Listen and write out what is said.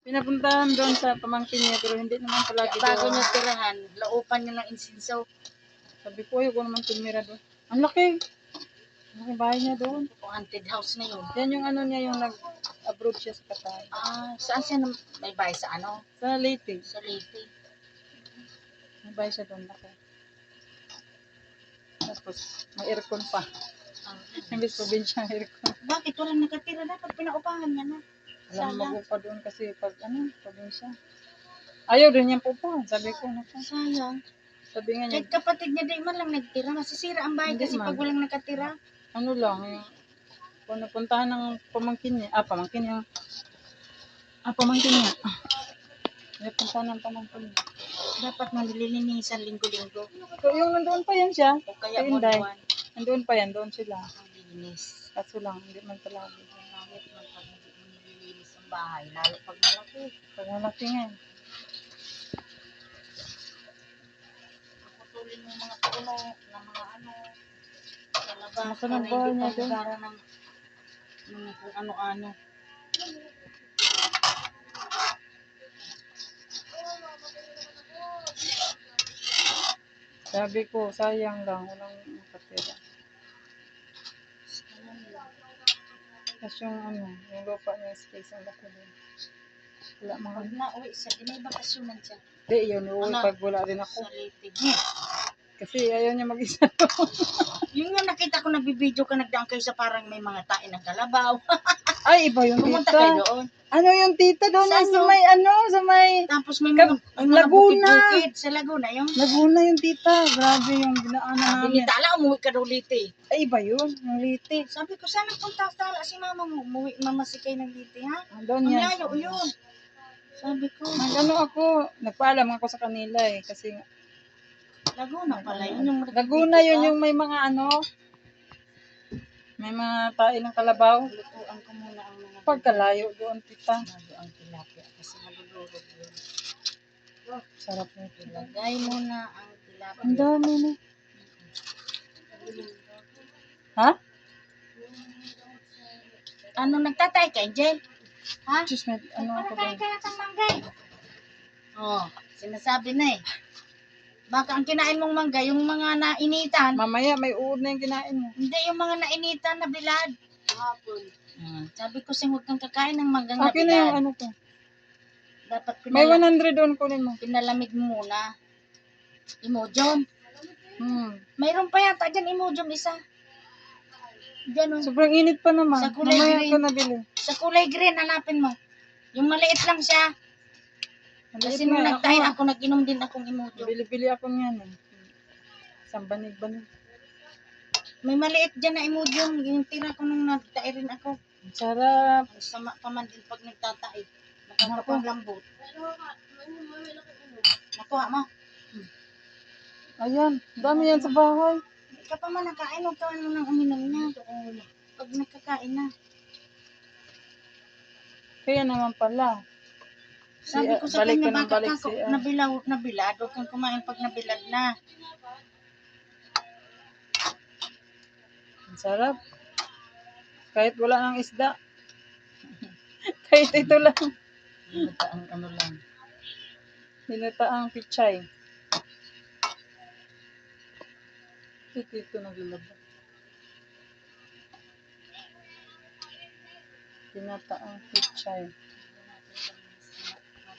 Pinapuntahan doon sa pamangkin niya pero hindi naman palagi Bago doon. niya tirahan, laupan niya ng insinso. Sabi ko, ayoko naman tumira doon. Ang laki. Ang laki bahay niya doon. O haunted house na yun. Yan yung ano niya, yung nag-abroad siya sa Qatar. Saan siya may bahay sa ano? Sa Leyte. Sa Leyte. May bahay siya doon. Laki. Tapos, may aircon pa. Imbis probinsya ang aircon. Bakit walang nakatira? Dapat pinaupahan niya na. Alam mo pa doon kasi pag probinsya. Ayaw din niyang pupuhan. Sabi ko, naka. Sayang. Sabi nga niya, Kahit kapatid niya di man lang nagtira. Masisira ang bahay Hindi kasi man. pag walang nakatira. ano lang, yung kung napuntahan ng pamangkin niya, pamangkin niya. Pamangkin niya. Napuntahan ng pamangkin niya. Dapat nalilinisan linggo-linggo. So, yung nandoon pa yan siya. O kaya Kay Inday. buwan-buwan. Nandoon pa yan, doon sila. Ang linis. Kaso lang, hindi man palagi. Bakit man pag hindi mo nililinis ang bahay, lalo pag malaki. Pag malaki nga. Putulin mo mga puno ng mga ano, sa labas. Nasa ng para bahay hindi niya pa doon. magara ng mga kung ano-ano. Sabi ko, sayang lang, walang makatira. Tapos yung yung lupa niya, space ang laki din. Wala mga, Pag nauwi siya, di may bakasyonan siya. hindi, yun, uuwi Ano? pag wala rin ako. Sa Leyte. Kasi ayaw niya mag-isa doon. Yung nga nakita ko nagbibideo ka nagdaan kayo sa parang may mga tain ng kalabaw. Ay, iba yung Pumunta kayo tita. doon. Ano yung tita doon? Saan Sa may sa may Tapos may mga, ang mga Laguna. bukid-bukid sa Laguna yung Laguna yung tita. Grabe yung dinaanan namin. binitala, umuwi ka daw Leyte. Ay, iba yun. Yung Leyte. Sabi ko, sana punta tala si mama mo, umuwi, mamasikay ng Leyte, ha? Doon Ang yan. layo yun. Sabi ko, Ako, nagpaalam ako sa kanila kasi Laguna pala yun. Yung Laguna yun yung may mga may mga tae ng kalabaw. lutuan ko muna ang mga Pagkalayo doon, tita. bago ang tilapia kasi malulurog yun. Sarap nito. Ilagay muna ang tilapia. Ang dami na. Ha? Ano, nagtatay ka, Angel? Ha? Diyos, may ako Nagtatay doon. ka na ng manggay. Oh, sinasabi na eh. Baka ang kinain mong mangga, yung mga nainitan, Mamaya, may uod na yung kinain mo. hindi yung mga nainitan na bilad. Hapon. Sabi ko sing huwag kang kakain ng manggang na Akin na bilad. yung ko. Dapat May 100 doon kunin mo. pinalamig mo muna. Imodium. Mayroon pa yata dyan imodium isa. Dyan oh. Sobrang init pa naman. Sa kulay Mamaya green. ko nabili. Sa kulay green, hanapin mo. Yung maliit lang siya. Kasi nung nagtayin ako, nag-inom din akong imodium. Bili-bili ako niyan eh. Isang banig-banig. May maliit dyan na imodium. Yung tira ko nung nagtayin rin ako. Ang sarap. Ang sama pa man din pag nagtataid. Nakakapaglambot. Nakuha mo. Ayan, dami yan sa bahay. Ikaw pa man nakain, huwag ka man nang uminom niya. Pag nakakain na. Kaya naman pala. Sabi ko sa balik kanya, ka ng balik bakit ka si nabilad, huwag kang kumain pag nabilad na. Ang sarap. Kahit wala nang isda. Kahit ito lang. Ang ano lang. Hinataang pichay. Ito naglalaba. Hinataang pichay.